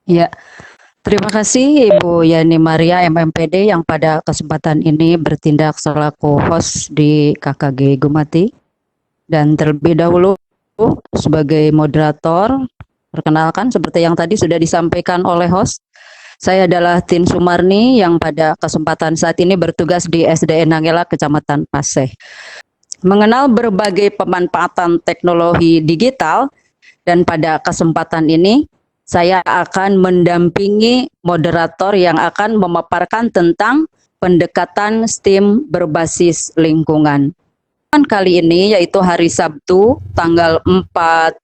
Ya, terima kasih Ibu Yani Maria MMPD yang pada kesempatan ini bertindak selaku host di KKG Gumati. Dan terlebih dahulu sebagai moderator, perkenalkan seperti yang tadi sudah disampaikan oleh host, saya adalah Tin Sumarni yang pada kesempatan saat ini bertugas di SDN Nangela, Kecamatan Paseh. Mengenal berbagai pemanfaatan teknologi digital dan pada kesempatan ini saya akan mendampingi moderator yang akan memaparkan tentang pendekatan STEAM berbasis lingkungan. Kali ini yaitu hari Sabtu tanggal 4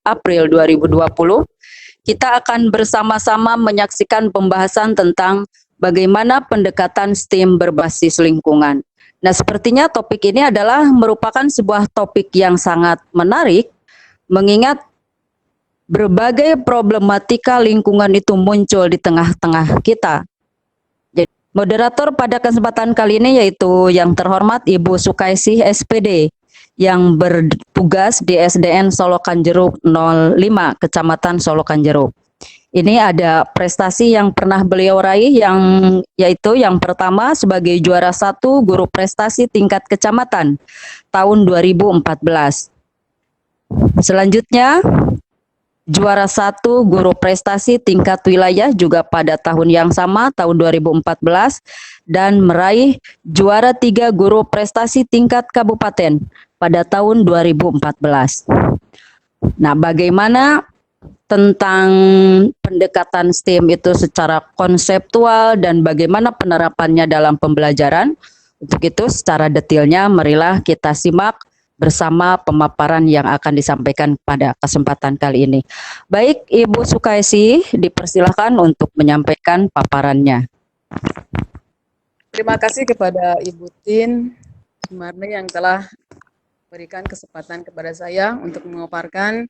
April 2020, kita akan bersama-sama menyaksikan pembahasan tentang bagaimana pendekatan STEAM berbasis lingkungan. Nah, sepertinya topik ini adalah merupakan sebuah topik yang sangat menarik, mengingat berbagai problematika lingkungan itu muncul di tengah-tengah kita. Jadi, moderator pada kesempatan kali ini yaitu yang terhormat Ibu Sukaisi SPD yang bertugas di SDN Solokan Jeruk 05 Kecamatan Solokan Jeruk. Ini ada prestasi yang pernah beliau raih yang yaitu yang pertama sebagai juara 1 guru prestasi tingkat kecamatan tahun 2014. Selanjutnya juara 1 guru prestasi tingkat wilayah juga pada tahun yang sama tahun 2014 dan meraih juara 3 guru prestasi tingkat kabupaten pada tahun 2014. Nah, bagaimana tentang pendekatan STEAM itu secara konseptual dan bagaimana penerapannya dalam pembelajaran? Untuk itu secara detailnya marilah kita simak bersama pemaparan yang akan disampaikan pada kesempatan kali ini. Baik, Ibu Sukaisi, dipersilahkan untuk menyampaikan paparannya. Terima kasih kepada Ibu Tin Sumarni yang telah berikan kesempatan kepada saya untuk memaparkan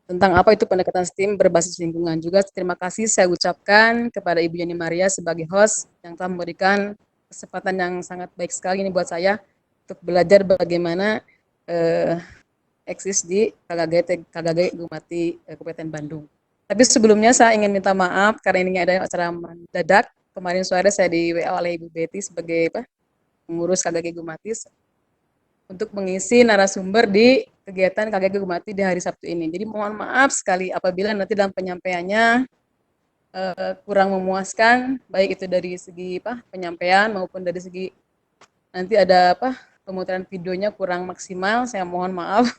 tentang apa itu pendekatan STEAM berbasis lingkungan. Juga terima kasih saya ucapkan kepada Ibu Yani Maria sebagai host yang telah memberikan kesempatan yang sangat baik sekali ini buat saya untuk belajar bagaimana eksis di KKG Gumati Kabupaten Bandung. Tapi sebelumnya saya ingin minta maaf karena ini ada acara mendadak. Kemarin sore saya di WA oleh Ibu Betty sebagai pengurus KKG Gumati untuk mengisi narasumber di kegiatan KKG Gumati di hari Sabtu ini. Jadi mohon maaf sekali apabila nanti dalam penyampaiannya kurang memuaskan, baik itu dari segi penyampaian maupun dari segi nanti ada pemutaran videonya kurang maksimal. Saya mohon maaf.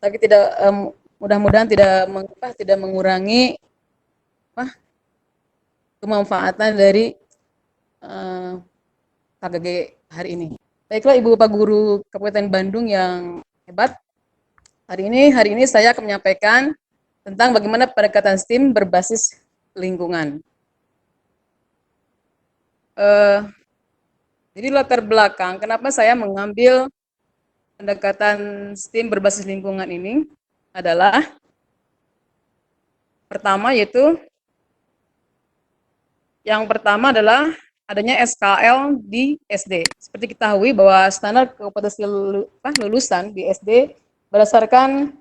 Tapi tidak mudah-mudahan tidak mengurangi kemanfaatan dari KKG hari ini. Baiklah Ibu Bapak Guru Kabupaten Bandung yang hebat. Hari ini saya akan menyampaikan tentang bagaimana pendekatan STEAM berbasis lingkungan. Jadi latar belakang kenapa saya mengambil pendekatan STEAM berbasis lingkungan ini adalah yang pertama adalah adanya SKL di SD. Seperti kita ketahui bahwa standar kompetensi lulusan di SD berdasarkan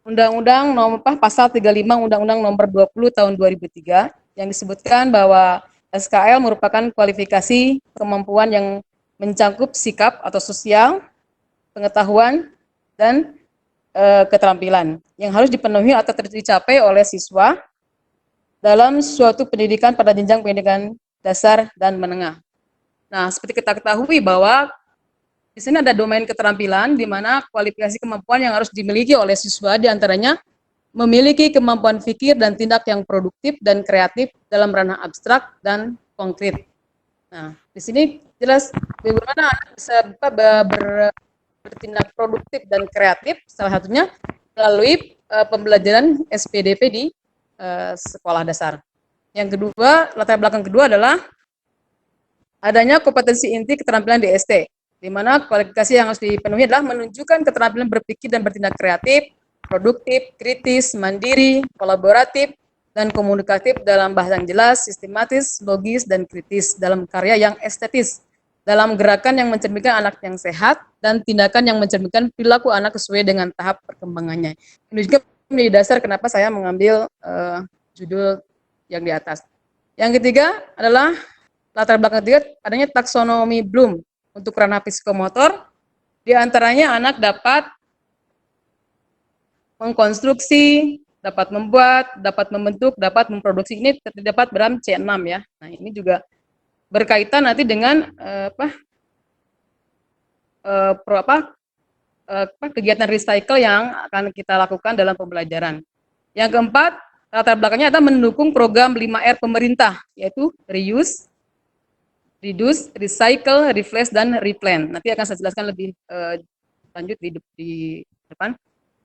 Undang-Undang nomor pasal 35 Undang-Undang nomor 20 tahun 2003 yang disebutkan bahwa SKL merupakan kualifikasi kemampuan yang mencakup sikap atau sosial, pengetahuan, dan keterampilan yang harus dipenuhi atau tercapai oleh siswa dalam suatu pendidikan pada jenjang pendidikan dasar dan menengah. Nah, seperti kita ketahui bahwa di sini ada domain keterampilan di mana kualifikasi kemampuan yang harus dimiliki oleh siswa diantaranya memiliki kemampuan pikir dan tindak yang produktif dan kreatif dalam ranah abstrak dan konkret. Nah, di sini jelas bagaimana anak bisa bertindak produktif dan kreatif, salah satunya melalui pembelajaran SPDP di sekolah dasar. Yang kedua, latar belakang kedua adalah adanya kompetensi inti keterampilan di ST, di mana kualifikasi yang harus dipenuhi adalah menunjukkan keterampilan berpikir dan bertindak kreatif, produktif, kritis, mandiri, kolaboratif, dan komunikatif dalam bahasa yang jelas, sistematis, logis, dan kritis dalam karya yang estetis, dalam gerakan yang mencerminkan anak yang sehat, dan tindakan yang mencerminkan perilaku anak sesuai dengan tahap perkembangannya. Ini juga menjadi dasar kenapa saya mengambil judul yang di atas. Yang ketiga adalah latar belakang ketiga adanya taksonomi Bloom untuk ranah psikomotor. Di antaranya anak dapat mengkonstruksi, dapat membuat, dapat membentuk, dapat memproduksi. Ini terdapat dalam C6 ya. Nah, ini juga berkaitan nanti dengan kegiatan recycle yang akan kita lakukan dalam pembelajaran. Yang keempat, latar belakangnya adalah mendukung program 5R pemerintah, yaitu reuse, reduce, recycle, refresh, dan replan. Nanti akan saya jelaskan lebih lanjut di depan.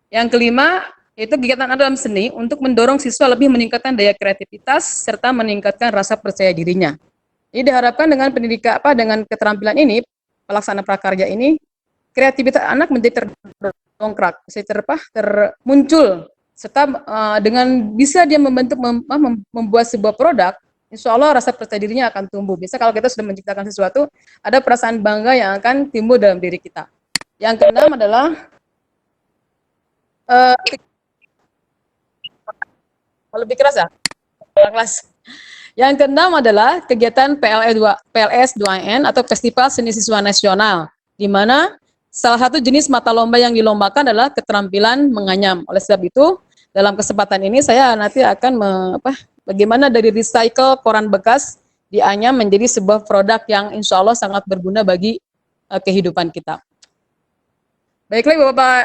Yang kelima, yaitu kegiatan dalam seni untuk mendorong siswa lebih meningkatkan daya kreativitas serta meningkatkan rasa percaya dirinya. Jadi diharapkan dengan pendidikan dengan keterampilan ini, pelaksana prakarya ini, kreativitas anak menjadi terdongkrak, termuncul, serta dengan bisa dia membuat sebuah produk, insya Allah rasa percaya dirinya akan tumbuh. Biasa kalau kita sudah menciptakan sesuatu, ada perasaan bangga yang akan timbul dalam diri kita. Yang keenam adalah lebih keras ya, kelas. Yang keenam adalah kegiatan PLS 2N atau Festival Seni Siswa Nasional, di mana salah satu jenis mata lomba yang dilombakan adalah keterampilan menganyam. Oleh sebab itu, dalam kesempatan ini saya nanti akan bagaimana dari recycle koran bekas dianyam menjadi sebuah produk yang insya Allah sangat berguna bagi kehidupan kita. Baiklah Bapak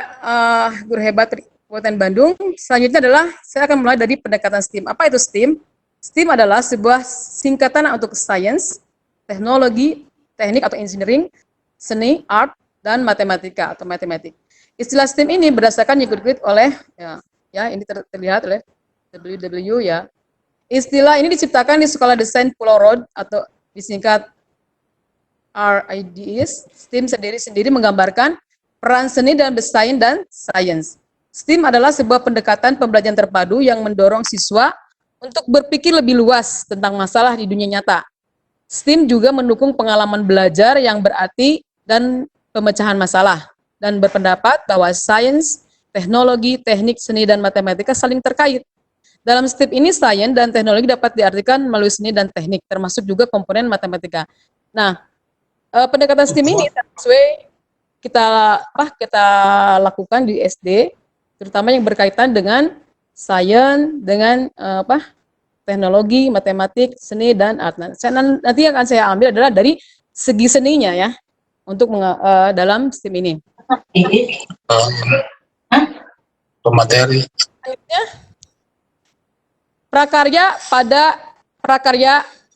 guru hebat Kabupaten Bandung, selanjutnya adalah saya akan mulai dari pendekatan STEAM. Apa itu STEAM? STEAM adalah sebuah singkatan untuk science, teknologi, teknik atau engineering, seni, art, dan matematika atau matematik. Istilah STEAM ini berdasarkan dikutip oleh ini terlihat oleh WW ya. Istilah ini diciptakan di Sekolah Desain Pulau Road atau disingkat RIDS. STEAM sendiri menggambarkan peran seni dalam desain dan sains. STEAM adalah sebuah pendekatan pembelajaran terpadu yang mendorong siswa untuk berpikir lebih luas tentang masalah di dunia nyata. STEAM juga mendukung pengalaman belajar yang berarti dan pemecahan masalah, dan berpendapat bahwa sains, teknologi, teknik, seni, dan matematika saling terkait. Dalam STEAM ini, sains dan teknologi dapat diartikan melalui seni dan teknik, termasuk juga komponen matematika. Nah, pendekatan STEAM ini sesuai kita lakukan di SD, terutama yang berkaitan dengan sains, dengan teknologi, matematik, seni, dan art. Nanti yang akan saya ambil adalah dari segi seninya ya, untuk dalam STEAM ini. Pemateri. Selanjutnya, prakarya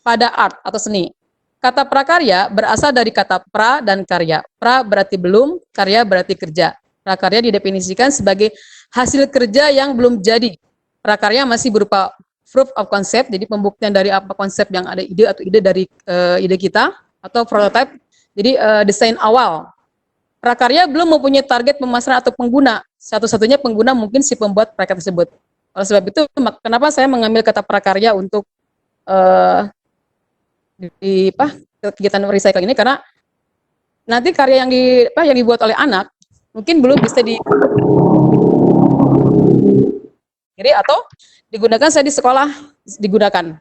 pada art atau seni. Kata prakarya berasal dari kata pra dan karya. Pra berarti belum, karya berarti kerja. Prakarya didefinisikan sebagai hasil kerja yang belum jadi. Prakarya masih berupa proof of concept, jadi pembuktian dari apa konsep yang ada ide atau ide dari ide kita, atau prototype, jadi desain awal. Prakarya belum mempunyai target pemasaran atau pengguna. Satu-satunya pengguna mungkin si pembuat prakarya tersebut. Oleh sebab itu, kenapa saya mengambil kata prakarya untuk di kegiatan recycling ini, karena nanti karya yang dibuat oleh anak mungkin belum bisa atau digunakan saya di sekolah digunakan.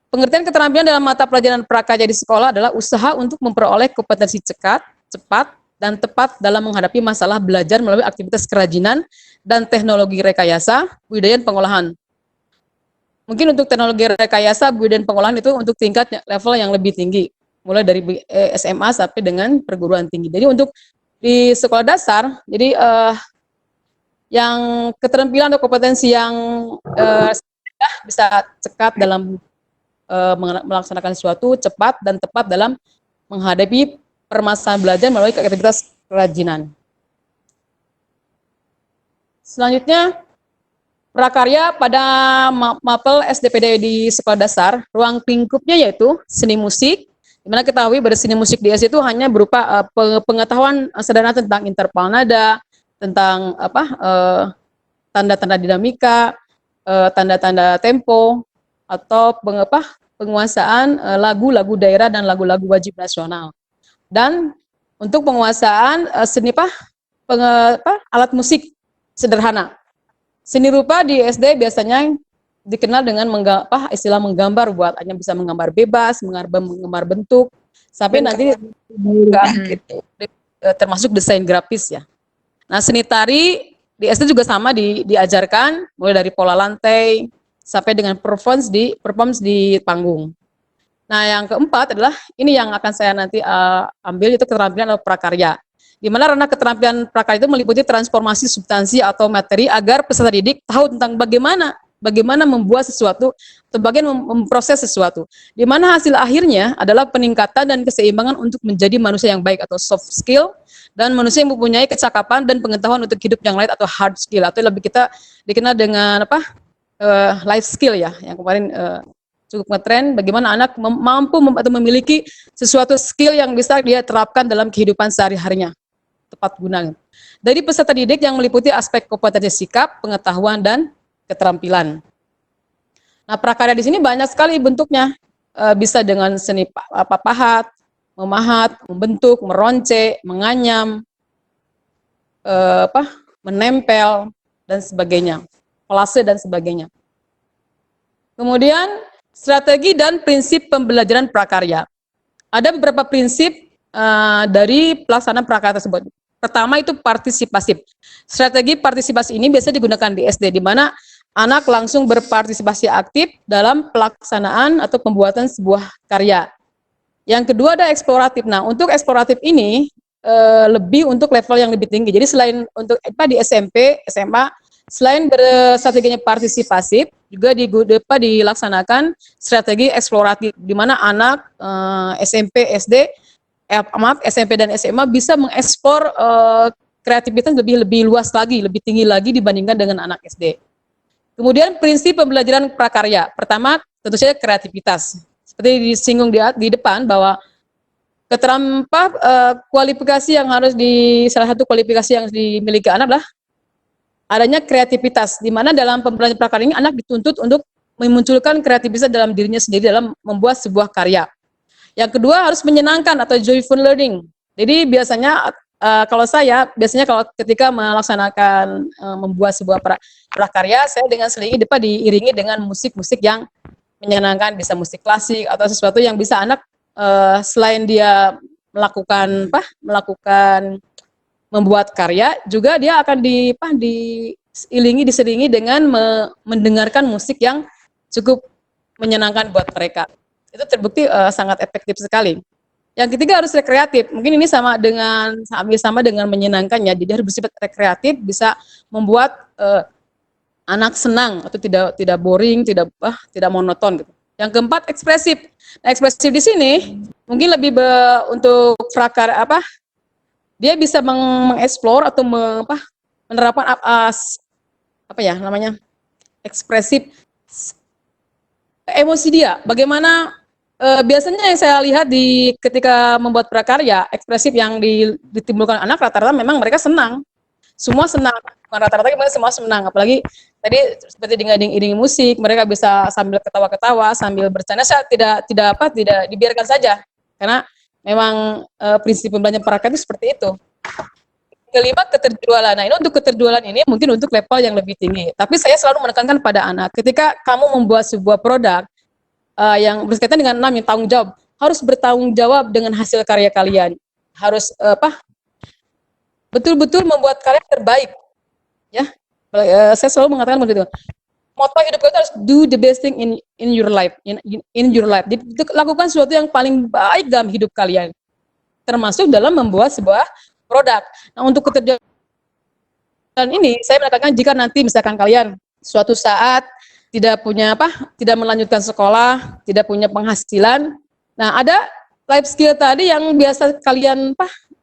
Pengertian keterampilan dalam mata pelajaran prakarya di sekolah adalah usaha untuk memperoleh kompetensi cepat, dan tepat dalam menghadapi masalah belajar melalui aktivitas kerajinan dan teknologi rekayasa, budidaya, pengolahan. Mungkin untuk teknologi rekayasa, budidaya, dan pengolahan itu untuk tingkat level yang lebih tinggi, mulai dari SMA sampai dengan perguruan tinggi. Jadi untuk di sekolah dasar, jadi yang keterampilan atau kompetensi yang bisa cepat dalam melaksanakan sesuatu, cepat dan tepat dalam menghadapi permasalahan belajar melalui aktivitas kerajinan. Selanjutnya, prakarya pada mapel SDPD di sekolah dasar, ruang lingkupnya yaitu seni musik, di mana kita tahu seni musik di SD itu hanya berupa pengetahuan sederhana tentang interval nada, tentang tanda-tanda dinamika, tanda-tanda tempo, atau penguasaan lagu-lagu daerah dan lagu-lagu wajib nasional. Dan untuk penguasaan seni alat musik sederhana. Seni rupa di SD biasanya dikenal dengan istilah menggambar, buat hanya bisa menggambar bebas, menggambar bentuk, sampai nanti gitu, termasuk desain grafis ya. Nah, seni tari di SD juga sama diajarkan, mulai dari pola lantai sampai dengan performance di panggung. Nah, yang keempat adalah ini yang akan saya nanti ambil, itu keterampilan atau prakarya. Di mana ranah keterampilan prakarya itu meliputi transformasi substansi atau materi agar peserta didik tahu tentang bagaimana membuat sesuatu atau bagaimana memproses sesuatu. Di mana hasil akhirnya adalah peningkatan dan keseimbangan untuk menjadi manusia yang baik atau soft skill, dan manusia yang mempunyai kecakapan dan pengetahuan untuk hidup yang lain atau hard skill, atau lebih kita dikenal dengan life skill ya, yang kemarin cukup ngetren, bagaimana anak mampu atau memiliki sesuatu skill yang bisa dia terapkan dalam kehidupan sehari-harinya, tepat guna. Dari peserta didik yang meliputi aspek kompetensi sikap, pengetahuan, dan keterampilan. Nah, prakarya di sini banyak sekali bentuknya, bisa dengan seni pahat, memahat, membentuk, meronce, menganyam, menempel, dan sebagainya, kolase dan sebagainya. Kemudian strategi dan prinsip pembelajaran prakarya. Ada beberapa prinsip dari pelaksanaan prakarya tersebut. Pertama itu partisipasif. Strategi partisipasi ini biasa digunakan di SD, di mana anak langsung berpartisipasi aktif dalam pelaksanaan atau pembuatan sebuah karya. Yang kedua ada eksploratif. Nah, untuk eksploratif ini lebih untuk level yang lebih tinggi. Jadi selain untuk di SMP, SMA, selain berstrateginya partisipasif, juga dilaksanakan strategi eksploratif, di mana anak SMP, SMP dan SMA bisa mengeksplor kreativitas lebih luas lagi, lebih tinggi lagi dibandingkan dengan anak SD. Kemudian prinsip pembelajaran prakarya. Pertama, tentu saja kreativitas. Seperti disinggung di depan bahwa kualifikasi yang salah satu kualifikasi yang dimiliki anak adalah adanya kreativitas, di mana dalam pembelajaran prakarya ini anak dituntut untuk memunculkan kreativitas dalam dirinya sendiri dalam membuat sebuah karya. Yang kedua harus menyenangkan atau joyful learning. Jadi biasanya kalau ketika melaksanakan membuat sebuah prakarya, saya dengan selingi diiringi dengan musik-musik yang menyenangkan, bisa musik klasik atau sesuatu yang bisa anak selain dia melakukan membuat karya, juga dia akan diselingi dengan mendengarkan musik yang cukup menyenangkan buat mereka. Itu terbukti sangat efektif sekali. Yang ketiga harus rekreatif. Mungkin ini sama dengan menyenangkannya. Jadi harus bersifat rekreatif, bisa membuat anak senang atau tidak boring, tidak monoton gitu. Yang keempat ekspresif. Nah, ekspresif di sini mungkin lebih untuk dia bisa mengeksplor atau menerapkan ekspresif emosi dia. Bagaimana biasanya yang saya lihat ketika membuat prakarya, ekspresif yang ditimbulkan anak rata-rata memang mereka senang. Semua senang, bukan rata-rata mereka semua senang. Apalagi tadi seperti iringi musik, mereka bisa sambil ketawa-ketawa, sambil bercanda. Saya tidak dibiarkan saja, karena memang prinsip pembelajaran prakarya itu seperti itu. Kelima, keterjualan. Nah, ini untuk keterjualan ini mungkin untuk level yang lebih tinggi. Tapi saya selalu menekankan pada anak, ketika kamu membuat sebuah produk yang berkaitan dengan tanggung jawab, harus bertanggung jawab dengan hasil karya kalian. Harus betul-betul membuat karya terbaik. Ya, saya selalu mengatakan begitu. Moto hidup kita harus do the best thing in your life, in your life. Jadi lakukan sesuatu yang paling baik dalam hidup kalian, termasuk dalam membuat sebuah produk. Nah, untuk keterjadian ini saya menekankan, jika nanti misalkan kalian suatu saat tidak melanjutkan sekolah, tidak punya penghasilan, nah ada life skill tadi yang biasa kalian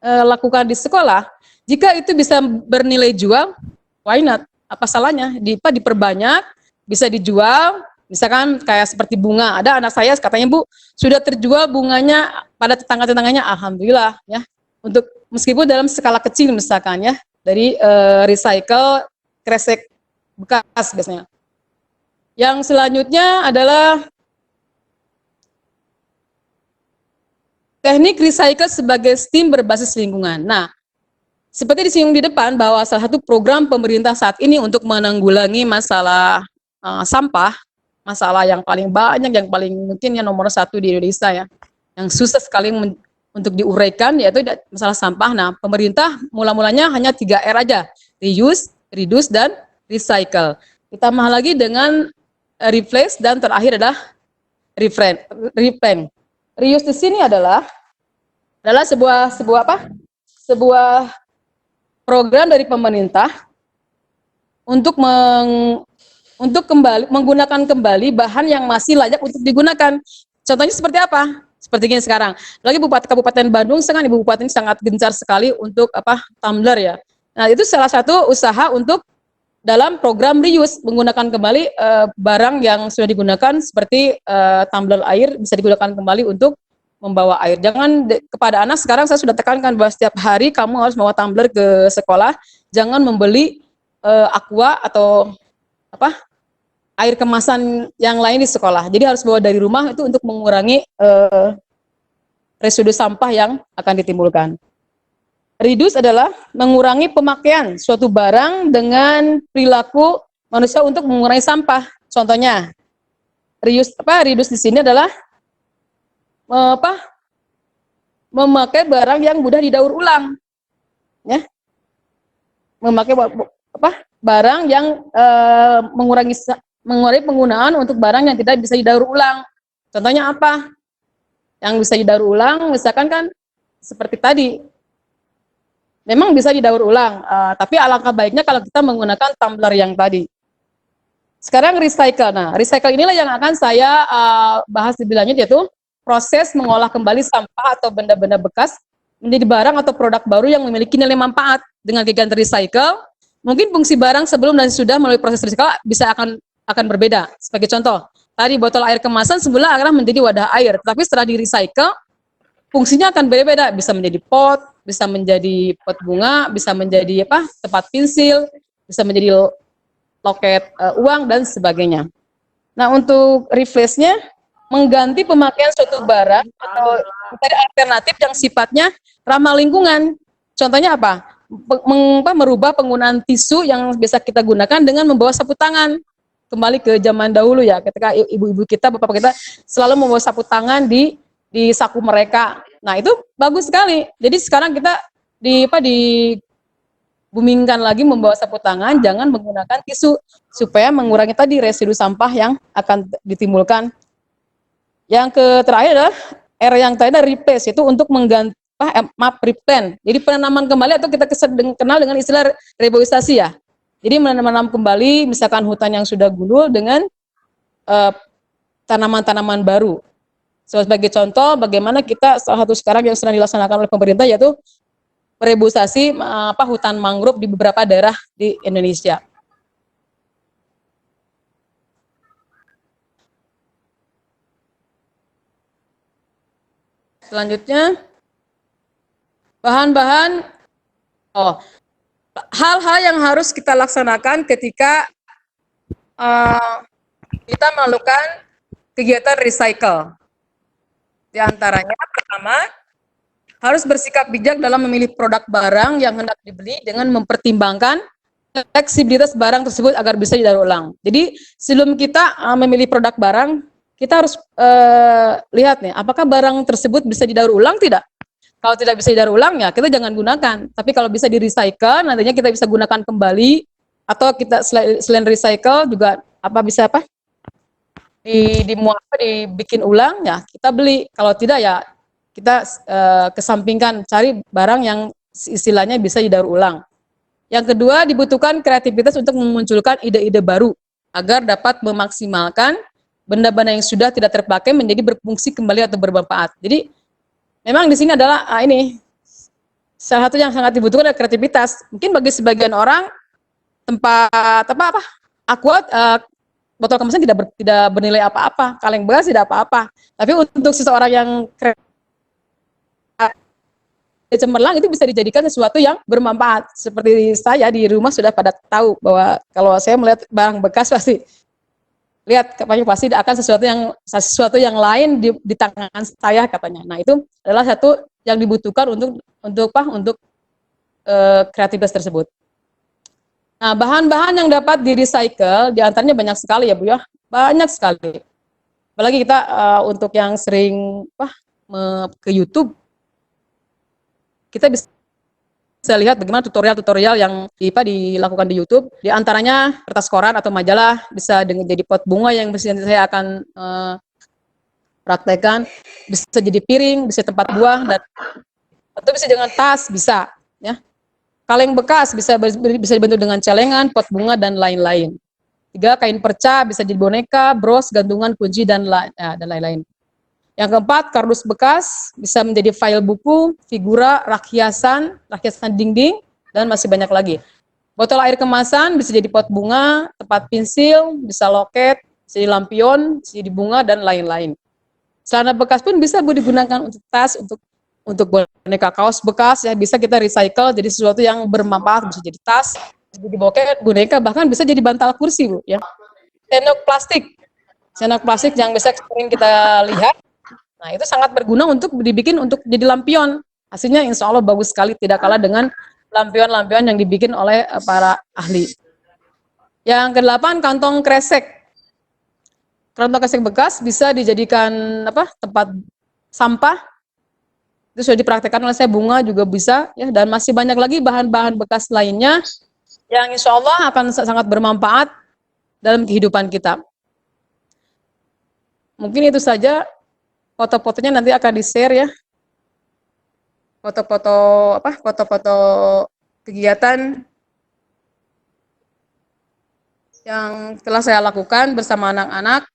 lakukan di sekolah, jika itu bisa bernilai jual, why not? Apa salahnya? Diperbanyak, bisa dijual. Misalkan kayak seperti bunga, ada anak saya katanya, Bu, sudah terjual bunganya pada tetangga-tetangganya, alhamdulillah ya. Untuk meskipun dalam skala kecil misalkan ya, dari recycle kresek bekas biasanya. Yang selanjutnya adalah teknik recycle sebagai STEAM berbasis lingkungan. Nah, seperti disinggung di depan bahwa salah satu program pemerintah saat ini untuk menanggulangi masalah sampah masalah yang paling banyak, yang paling mungkin yang nomor satu di Indonesia ya, yang susah sekali untuk diuraikan, yaitu masalah sampah. Nah, pemerintah mula-mulanya hanya 3R aja, reuse, reduce, dan recycle. Ditambah lagi dengan replace, dan terakhir adalah replan. Reuse di sini adalah sebuah program dari pemerintah untuk menggunakan kembali bahan yang masih layak untuk digunakan. Contohnya seperti apa? Seperti ini sekarang. Lagi Kabupaten Bandung sekarang ibu bupati sangat gencar sekali untuk tumbler ya. Nah, itu salah satu usaha untuk dalam program reuse, menggunakan kembali barang yang sudah digunakan seperti tumbler air bisa digunakan kembali untuk membawa air. Jangan kepada anak sekarang saya sudah tekankan bahwa setiap hari kamu harus bawa tumbler ke sekolah, jangan membeli aqua atau air kemasan yang lain di sekolah. Jadi harus bawa dari rumah, itu untuk mengurangi residu sampah yang akan ditimbulkan. Reduce adalah mengurangi pemakaian suatu barang dengan perilaku manusia untuk mengurangi sampah. Contohnya, reduce di sini adalah memakai barang yang mudah didaur ulang, ya, memakai barang yang mengurangi penggunaan untuk barang yang tidak bisa didaur ulang. Contohnya apa? Yang bisa didaur ulang, misalkan kan seperti tadi, memang bisa didaur ulang, tapi alangkah baiknya kalau kita menggunakan tumbler yang tadi. Sekarang recycle. Nah, recycle inilah yang akan saya bahas lebih lanjut, yaitu proses mengolah kembali sampah atau benda-benda bekas menjadi barang atau produk baru yang memiliki nilai manfaat. Dengan kegiatan recycle, mungkin fungsi barang sebelum dan sudah melalui proses recycle bisa akan berbeda. Sebagai contoh, tadi botol air kemasan semula akan menjadi wadah air, tapi setelah di recycle, fungsinya akan berbeda, bisa menjadi pot, bisa menjadi pot bunga, bisa menjadi tempat pensil, bisa menjadi loket uang dan sebagainya. Nah, untuk replace-nya mengganti pemakaian suatu barang atau mencari alternatif yang sifatnya ramah lingkungan. Contohnya apa? Merubah penggunaan tisu yang biasa kita gunakan dengan membawa sapu tangan. Kembali ke zaman dahulu ya, ketika ibu-ibu kita, bapak kita selalu membawa sapu tangan di saku mereka. Nah, itu bagus sekali. Jadi sekarang kita dibumingkan lagi membawa sapu tangan, jangan menggunakan tisu supaya mengurangi tadi residu sampah yang akan ditimbulkan. Yang terakhir adalah R yang tadi adalah replace, itu untuk mengganti replan. Jadi penanaman kembali atau kita kenal dengan istilah reboisasi ya. Jadi menanam kembali misalkan hutan yang sudah gundul dengan tanaman-tanaman baru. Sebagai contoh, bagaimana kita salah satu sekarang yang sedang dilaksanakan oleh pemerintah yaitu reboisasi hutan mangrove di beberapa daerah di Indonesia. Selanjutnya, hal-hal yang harus kita laksanakan ketika kita melakukan kegiatan recycle. Di antaranya, pertama, harus bersikap bijak dalam memilih produk barang yang hendak dibeli dengan mempertimbangkan fleksibilitas barang tersebut agar bisa didaur ulang. Jadi sebelum kita memilih produk barang, kita harus lihat nih, apakah barang tersebut bisa didaur ulang tidak? Kalau tidak bisa didaur ulang ya kita jangan gunakan. Tapi kalau bisa di recycle, nantinya kita bisa gunakan kembali, atau kita selain recycle juga dibikin ulang ya kita beli. Kalau tidak ya kita kesampingkan, cari barang yang istilahnya bisa didaur ulang. Yang kedua, dibutuhkan kreativitas untuk memunculkan ide-ide baru agar dapat memaksimalkan benda-benda yang sudah tidak terpakai menjadi berfungsi kembali atau bermanfaat. Jadi memang di sini adalah salah satu yang sangat dibutuhkan adalah kreativitas. Mungkin bagi sebagian orang tempat aqua botol kemasan tidak bernilai apa-apa, kaleng bekas tidak apa-apa. Tapi untuk seseorang yang cemerlang itu bisa dijadikan sesuatu yang bermanfaat. Seperti saya di rumah sudah pada tahu bahwa kalau saya melihat barang bekas pasti akan sesuatu yang lain di tangan saya katanya. Nah, itu adalah satu yang dibutuhkan untuk kreativitas tersebut. Nah, bahan-bahan yang dapat di recycle diantaranya banyak sekali ya Bu ya. banyak sekali. Apalagi kita untuk yang sering ke YouTube, kita bisa lihat bagaimana tutorial-tutorial yang dilakukan di YouTube. Di antaranya kertas koran atau majalah bisa dengan jadi pot bunga yang saya akan praktekkan, bisa jadi piring, bisa tempat buah, dan atau bisa dengan tas, bisa ya. Kaleng bekas bisa dibentuk dengan celengan, pot bunga dan lain-lain. 3, kain perca bisa jadi boneka, bros, gantungan, kunci dan lain-lain. Yang keempat, kardus bekas bisa menjadi file buku, figura, hiasan dinding, dan masih banyak lagi. Botol air kemasan bisa jadi pot bunga, tempat pensil, bisa loket, bisa jadi lampion, bisa jadi bunga dan lain-lain. Celana bekas pun bisa digunakan untuk tas, untuk boneka kaos bekas ya, bisa kita recycle jadi sesuatu yang bermanfaat, bisa jadi tas, bisa jadi boneka, bahkan bisa jadi bantal kursi, Bu, ya. Sendok plastik yang bisa sering kita lihat. Nah, itu sangat berguna untuk dibikin untuk jadi lampion. Hasilnya insya Allah bagus sekali, tidak kalah dengan lampion-lampion yang dibikin oleh para ahli. Yang ke-8, kantong kresek. Kantong kresek bekas bisa dijadikan tempat sampah. Itu sudah dipraktekkan oleh saya, bunga juga bisa ya, dan masih banyak lagi bahan-bahan bekas lainnya yang insya Allah akan sangat bermanfaat dalam kehidupan kita. Mungkin itu saja, foto-fotonya nanti akan di-share ya. Foto-foto kegiatan yang telah saya lakukan bersama anak-anak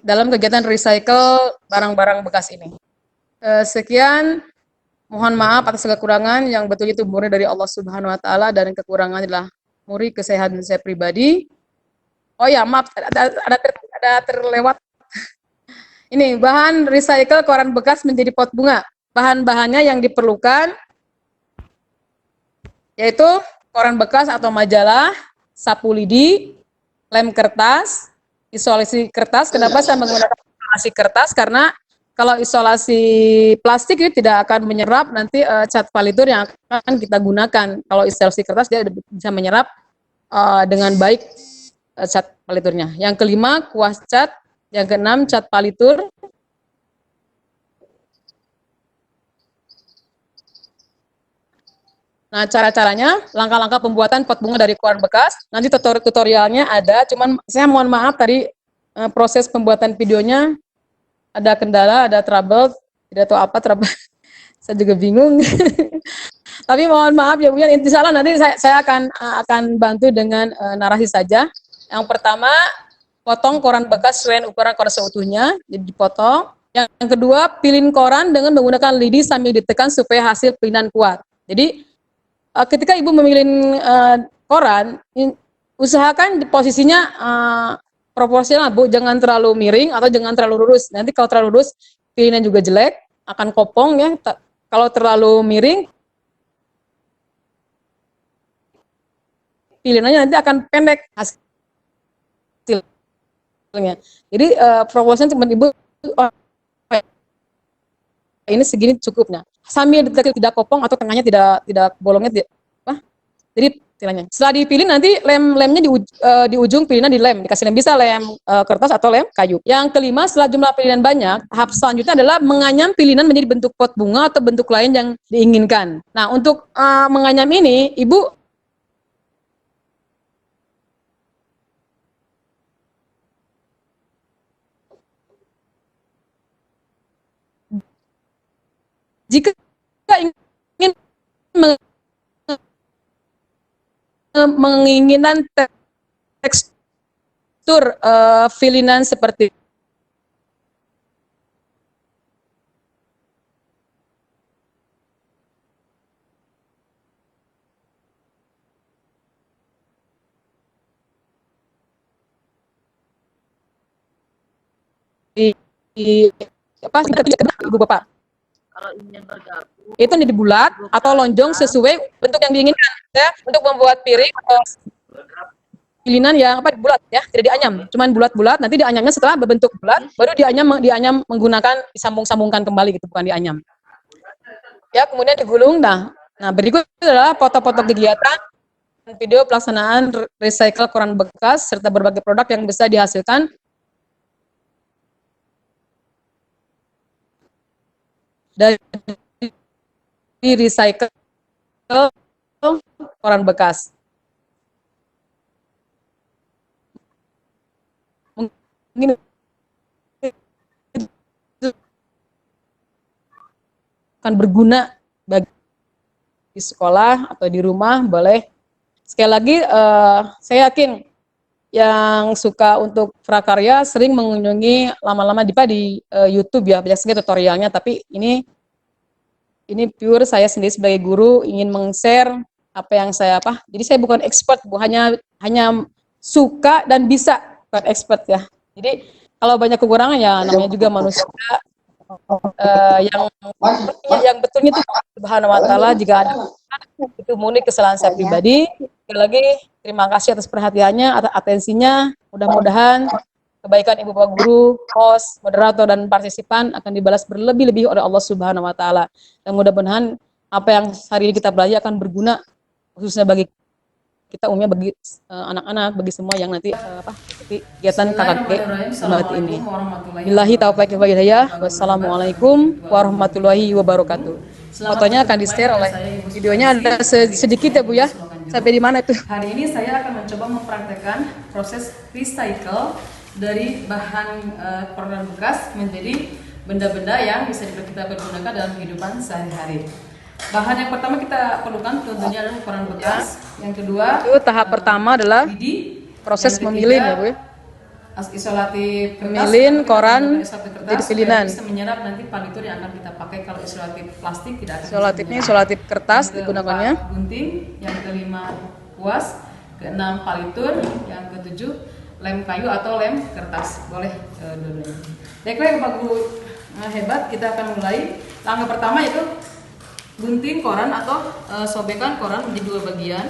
dalam kegiatan recycle barang-barang bekas ini. Sekian, mohon maaf atas kekurangan yang betul itu murni dari Allah Subhanahu wa taala, dan kekurangan adalah murni kesehatan saya pribadi. Oh ya, maaf, ada terlewat. Ini bahan recycle koran bekas menjadi pot bunga. Bahan-bahannya yang diperlukan yaitu koran bekas atau majalah, sapu lidi, lem kertas, isolasi kertas. Kenapa saya menggunakan isolasi kertas? Karena kalau isolasi plastik itu tidak akan menyerap nanti cat palitur yang akan kita gunakan. Kalau isolasi kertas dia bisa menyerap dengan baik cat paliturnya. Yang kelima, kuas cat. Yang keenam, cat palitur. Nah, cara-caranya, langkah-langkah pembuatan pot bunga dari koran bekas. Nanti tutorialnya ada, cuman saya mohon maaf tadi proses pembuatan videonya ada kendala, ada trouble, tidak tahu apa trouble. Saya juga bingung. Tapi mohon maaf ya Bu ya, intinya nanti saya akan bantu dengan narasi saja. Yang pertama, potong koran bekas sesuai ukuran koran seutuhnya, jadi dipotong. Yang kedua, pilin koran dengan menggunakan lidi sambil ditekan supaya hasil pilinan kuat. Jadi ketika Ibu memilih koran, usahakan posisinya proporsional, Bu. Jangan terlalu miring atau jangan terlalu lurus. Nanti kalau terlalu lurus, pilihannya juga jelek, akan kopong ya. Kalau terlalu miring, pilihannya nanti akan pendek hasilnya. Jadi proporsional teman Ibu ini segini cukupnya. Sambil tidak kopong atau tengahnya tidak bolongnya jadi pilihannya. Setelah dipilih nanti lem-lemnya di ujung pilihan di lem, dikasih lem, bisa lem kertas atau lem kayu. Yang kelima, setelah jumlah pilihan banyak, tahap selanjutnya adalah menganyam pilihan menjadi bentuk pot bunga atau bentuk lain yang diinginkan. Nah, untuk menganyam ini, Ibu jika ingin menginginkan tekstur filinan seperti Ibu Bapak. Kalau ingin bergabung, itu jadi bulat atau lonjong sesuai bentuk yang diinginkan ya. Untuk membuat piring pilihan yang bulat ya, tidak dianyam, cuman bulat-bulat. Nanti dianyamnya setelah berbentuk bulat, baru dianyam menggunakan disambung-sambungkan kembali gitu, bukan dianyam. Ya, kemudian digulung. Nah berikut adalah foto-foto kegiatan video pelaksanaan recycle koran bekas serta berbagai produk yang bisa dihasilkan dari recycle koran bekas. Mungkin akan berguna bagi di sekolah atau di rumah, boleh. Sekali lagi, saya yakin yang suka untuk prakarya sering mengunjungi lama-lama di YouTube ya, banyak sekali tutorialnya. Tapi ini pure saya sendiri sebagai guru ingin meng-share apa yang saya Jadi saya bukan expert, hanya suka dan bisa, bukan expert ya. Jadi kalau banyak kekurangan ya namanya juga manusia. Yang betulnya itu Subhanahu wa taala. Jika ada itu murni kesalahan saya pribadi. Sekali lagi terima kasih atas perhatiannya, atas atensinya. Mudah-mudahan kebaikan Ibu Bapak Guru, host, moderator dan partisipan akan dibalas berlebih-lebih oleh Allah Subhanahu wa taala. Dan mudah-mudahan apa yang hari ini kita belajar akan berguna khususnya bagi kita umumnya, bagi anak-anak, bagi semua yang nanti kegiatan KKG Jumat ini. Billahi taufiq wal hidayah. Wassalamualaikum warahmatullahi wabarakatuh. Fotonya akan di-share oleh videonya ada sedikit ya Bu ya. Sampai di mana itu? Hari ini saya akan mencoba mempraktekkan proses recycle dari bahan koran bekas menjadi benda-benda yang bisa kita pergunakan dalam kehidupan sehari-hari. Bahan yang pertama kita perlukan tentunya adalah koran bekas. Yang kedua, itu tahap pertama adalah proses memilin ya Bu. Isolatif Memilin koran jadi pilihan. Bisa menyerap nanti palitur yang akan kita pakai. Kalau isolatif plastik tidak akan. Isolatifnya isolatif kertas digunakannya. Gunting, yang kelima kuas, keenam palitur, yang ketujuh lem kayu atau lem kertas. Boleh dua-duanya. Baiklah Bapak Guru hebat, kita akan mulai. Langkah pertama itu gunting koran atau sobekan koran menjadi dua bagian.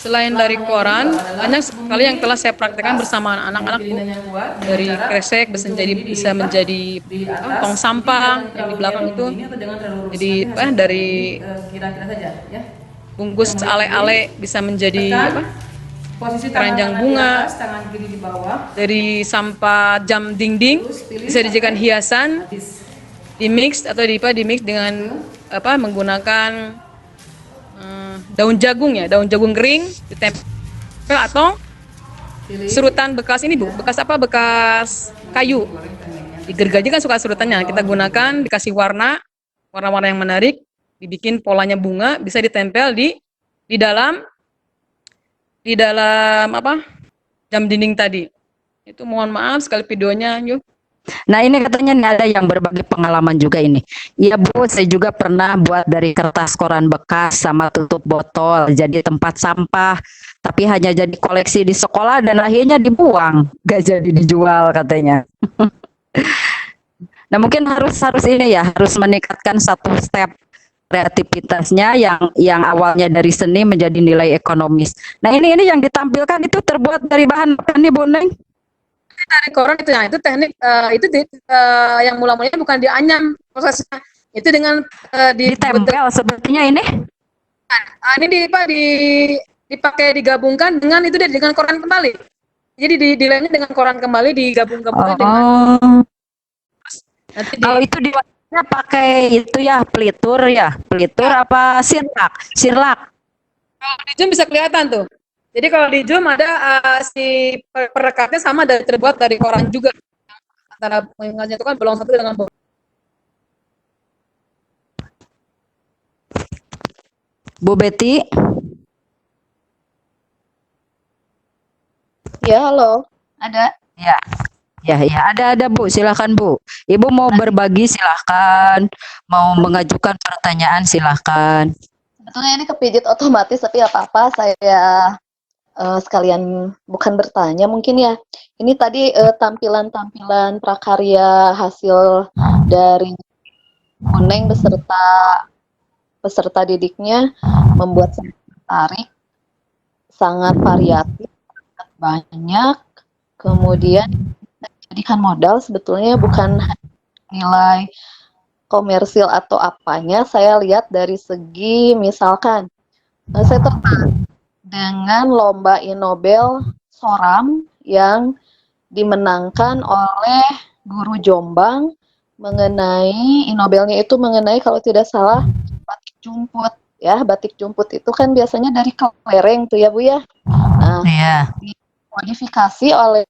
Selain dari koran, banyak sekali yang telah saya praktekkan bersama anak-anak dari kresek bisa menjadi tong sampah yang di belakang itu, jadi dari bungkus ale-ale bisa menjadi keranjang bunga, dari sampah jam dinding bisa dijadikan hiasan, dimix dengan menggunakan daun jagung ya, daun jagung kering ditempel atau serutan bekas ini Bu, bekas bekas kayu. Digergaji kan suka serutannya, kita gunakan dikasih warna-warna yang menarik, dibikin polanya bunga, bisa ditempel di dalam jam dinding tadi. Itu mohon maaf sekali videonya yuk. Nah ini katanya nih ada yang berbagi pengalaman juga ini. Iya Bu, saya juga pernah buat dari kertas koran bekas sama tutup botol jadi tempat sampah. Tapi hanya jadi koleksi di sekolah dan akhirnya dibuang, gak jadi dijual katanya. Nah mungkin harus ini ya, harus meningkatkan satu step kreativitasnya yang awalnya dari seni menjadi nilai ekonomis. Nah ini yang ditampilkan itu terbuat dari bahan apa nih Bu Neng? Dari koran itu ya, itu teknik yang mula-mulanya bukan dianyam prosesnya, itu dengan ditempel sepertinya ini. Ini dipakai digabungkan dengan itu dengan koran kembali. Jadi dilemnya dengan koran kembali digabung-gabungkan dengan. Kalau itu dibuatnya pakai itu ya pelitur apa sirlak. Kalau di Zoom bisa kelihatan tuh. Jadi kalau di Zoom ada si perekatnya sama terbuat dari koran juga. Antara mengingatnya itu kan bolong satu dengan bolong. Bu Betty. Ya, halo. Ada? Ya. Ya, ada Bu. Silakan Bu. Ibu mau berbagi silakan. Mau mengajukan pertanyaan silakan. Sebetulnya ini kepijit otomatis tapi apa-apa saya sekalian bukan bertanya mungkin ya. Ini tadi tampilan-tampilan prakarya hasil dari Uneng peserta didiknya membuat saya tertarik, sangat variatif, sangat banyak. Kemudian jadikan modal sebetulnya bukan nilai komersil atau apanya, saya lihat dari segi misalkan saya tertarik dengan lomba Inobel Soram yang dimenangkan oleh guru Jombang mengenai Inobelnya itu mengenai kalau tidak salah batik jumput ya. Batik jumput itu kan biasanya dari kelereng tuh ya Bu ya. Nah, Iya. dimodifikasi oleh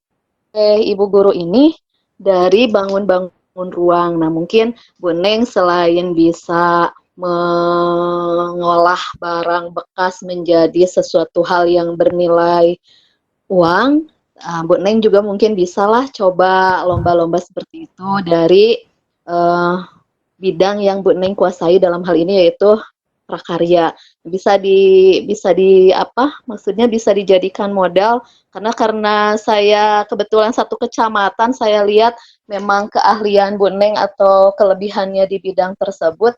ibu guru ini dari bangun-bangun ruang. Nah, mungkin Bu Neng selain bisa mengolah barang bekas menjadi sesuatu hal yang bernilai uang, Bu Neng juga mungkin bisalah coba lomba-lomba seperti itu dari bidang yang Bu Neng kuasai dalam hal ini yaitu prakarya. Bisa di apa? Maksudnya bisa dijadikan modal karena saya kebetulan satu kecamatan saya lihat memang keahlian Bu Neng atau kelebihannya di bidang tersebut.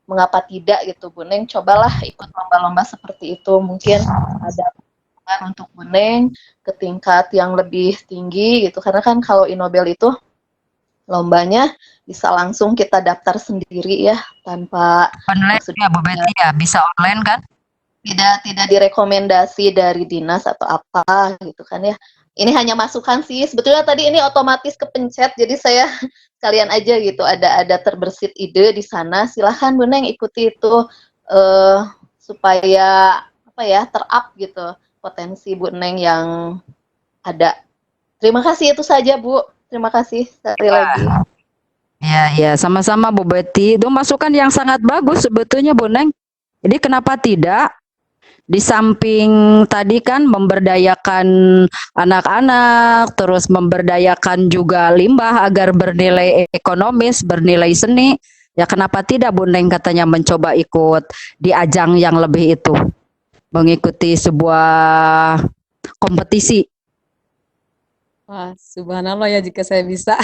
Mengapa tidak gitu Bu Neng, cobalah ikut lomba-lomba seperti itu, mungkin ada hubungan untuk Bu Neng ke tingkat yang lebih tinggi gitu, karena kan kalau Inobel itu lombanya bisa langsung kita daftar sendiri ya, tanpa Online maksudnya ya Bu Betty ya, bisa online kan? tidak direkomendasi dari dinas atau apa gitu kan ya. Ini hanya masukan sih. Sebetulnya tadi ini otomatis kepencet, jadi saya sekalian aja gitu. Ada terbersit ide di sana. Silahkan Bu Neng ikuti itu supaya apa ya terap gitu potensi Bu Neng yang ada. Terima kasih itu saja Bu. Terima kasih sekali lagi. Ya, ya, sama-sama Bu Betty. Itu masukan yang sangat bagus sebetulnya Bu Neng. Jadi kenapa tidak? Di samping tadi kan memberdayakan anak-anak, terus memberdayakan juga limbah agar bernilai ekonomis, bernilai seni. Ya kenapa tidak Bu Neng katanya mencoba ikut di ajang yang lebih itu, mengikuti sebuah kompetisi. Wah, subhanallah ya jika saya bisa.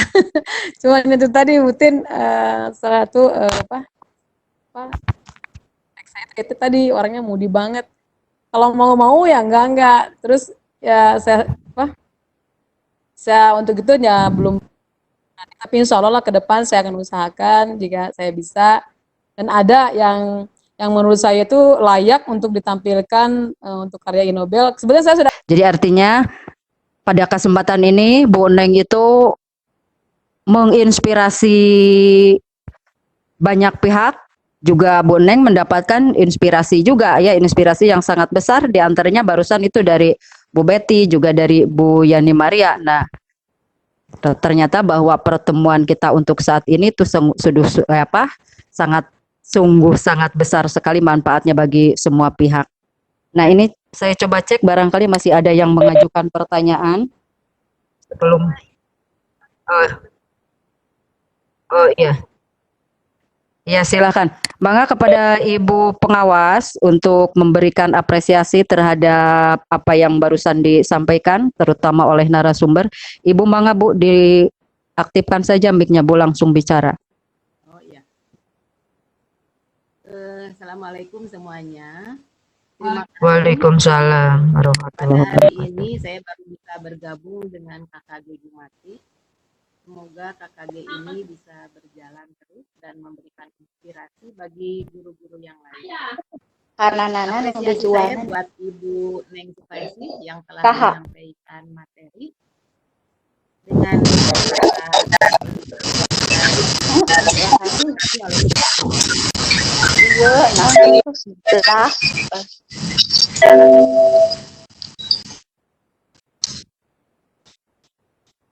Cuman itu tadi Mutin salah satu apa itu tadi orangnya moody banget. Kalau mau ya enggak. Terus ya saya untuk itu ya belum, tapi insya Allah lah ke depan saya akan usahakan jika saya bisa dan ada yang menurut saya itu layak untuk ditampilkan untuk karya Inobel. Sebenarnya saya sudah. Jadi artinya pada kesempatan ini Bu Neng itu menginspirasi banyak pihak, juga Bu Neng mendapatkan inspirasi juga ya, inspirasi yang sangat besar, diantaranya barusan itu dari Bu Betty, juga dari Bu Yani Maria. Nah, ternyata bahwa pertemuan kita untuk saat ini tuh sangat sungguh sangat besar sekali manfaatnya bagi semua pihak. Nah, ini saya coba cek barangkali masih ada yang mengajukan pertanyaan sebelum. Oh, oh iya. Ya, silakan. Bangga kepada Ibu pengawas untuk memberikan apresiasi terhadap apa yang barusan disampaikan, terutama oleh narasumber. Ibu Bangga Bu, diaktifkan saja mic-nya Bu, langsung bicara. Oh iya. Assalamualaikum semuanya. Terima kasih. Waalaikumsalam Pada warahmatullahi hari wabarakatuh. ini saya baru bisa bergabung dengan KKG Gumati. Semoga KKG ini bisa berjalan terus dan memberikan inspirasi bagi guru-guru yang lain. Karena Nana yang Apresiasi tujuan saya buat Ibu Neng Supaisi yang telah Kaha. menyampaikan materi dengan dua nah 11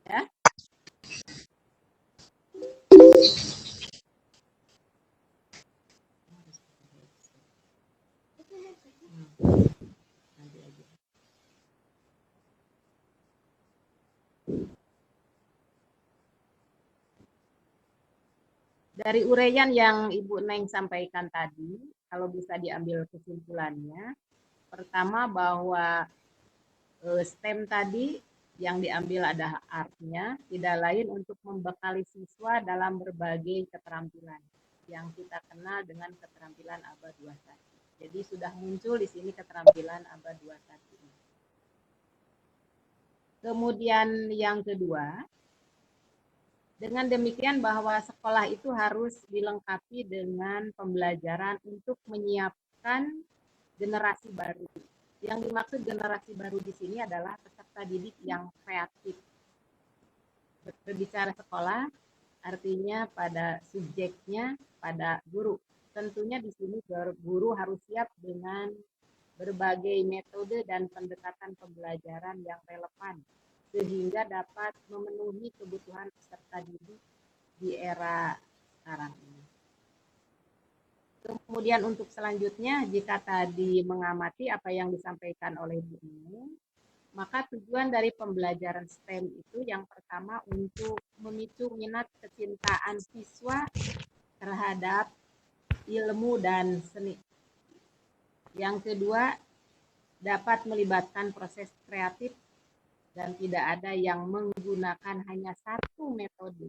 ya. Dari uraian yang Ibu Neng sampaikan tadi, kalau bisa diambil kesimpulannya, pertama bahwa STEM tadi yang diambil ada artnya, tidak lain untuk membekali siswa dalam berbagai keterampilan yang kita kenal dengan keterampilan abad 21. Jadi sudah muncul di sini keterampilan abad 21. Kemudian yang kedua, Dengan demikian bahwa sekolah itu harus dilengkapi dengan pembelajaran untuk menyiapkan generasi baru. Yang dimaksud generasi baru di sini adalah peserta didik yang kreatif. Berbicara sekolah, artinya pada subjeknya, pada guru. Tentunya di sini guru harus siap dengan berbagai metode dan pendekatan pembelajaran yang relevan, sehingga dapat memenuhi kebutuhan peserta didik di era sekarang ini. Kemudian untuk selanjutnya, jika tadi mengamati apa yang disampaikan oleh Bu Nung, maka tujuan dari pembelajaran STEM itu yang pertama untuk memicu minat kecintaan siswa terhadap ilmu dan seni. Yang kedua, dapat melibatkan proses kreatif dan tidak ada yang menggunakan hanya satu metode.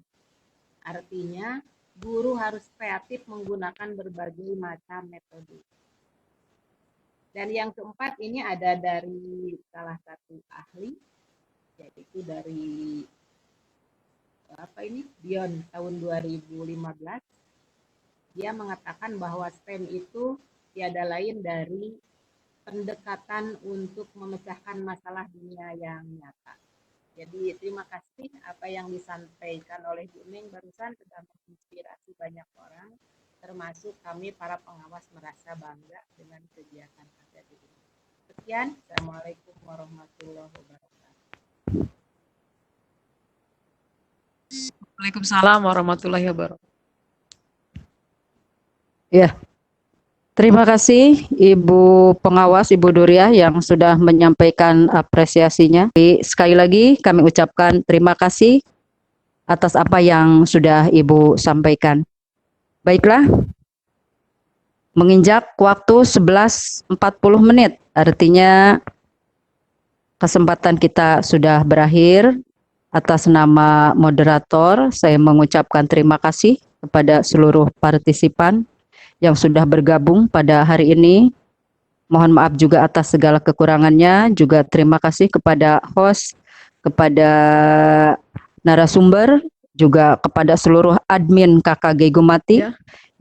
Artinya, guru harus kreatif menggunakan berbagai macam metode. Dan yang keempat ini ada dari salah satu ahli, yaitu dari Beyond tahun 2015. Dia mengatakan bahwa STEM itu tiada lain dari pendekatan untuk memecahkan masalah dunia yang nyata. Jadi terima kasih apa yang disampaikan oleh Bu Neng barusan sudah menginspirasi banyak orang, termasuk kami para pengawas merasa bangga dengan kegiatan ada di sini. Sekian, Assalamualaikum warahmatullahi wabarakatuh. Waalaikumsalam warahmatullahi wabarakatuh. Ya, terima kasih Ibu Pengawas, Ibu Duriah yang sudah menyampaikan apresiasinya. Sekali lagi kami ucapkan terima kasih atas apa yang sudah Ibu sampaikan. Baiklah, menginjak waktu 11.40 menit, artinya kesempatan kita sudah berakhir. Atas nama moderator, saya mengucapkan terima kasih kepada seluruh partisipan yang sudah bergabung pada hari ini. Mohon maaf juga atas segala kekurangannya, juga terima kasih kepada host, kepada narasumber, juga kepada seluruh admin KKG Gumati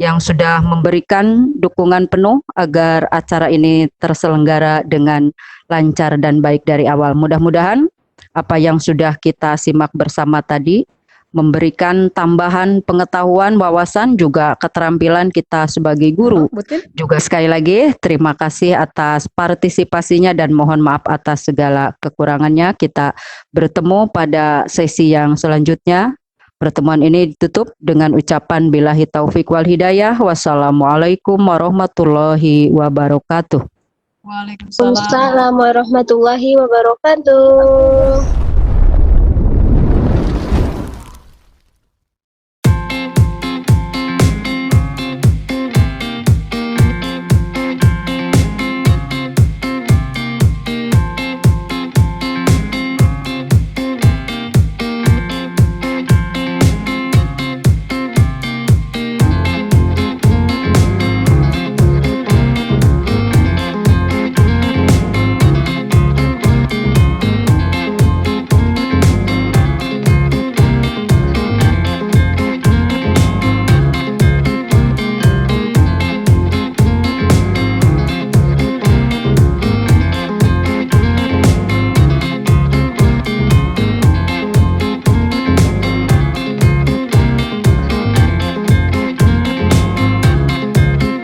yang sudah memberikan dukungan penuh agar acara ini terselenggara dengan lancar dan baik dari awal. Mudah-mudahan apa yang sudah kita simak bersama tadi memberikan tambahan pengetahuan, wawasan, juga keterampilan kita sebagai guru. Juga sekali lagi terima kasih atas partisipasinya dan mohon maaf atas segala kekurangannya. Kita bertemu pada sesi yang selanjutnya. Pertemuan ini ditutup dengan ucapan billahi taufik wal hidayah. Wassalamualaikum warahmatullahi wabarakatuh. Waalaikumsalam. Waalaikumsalam warahmatullahi wabarakatuh.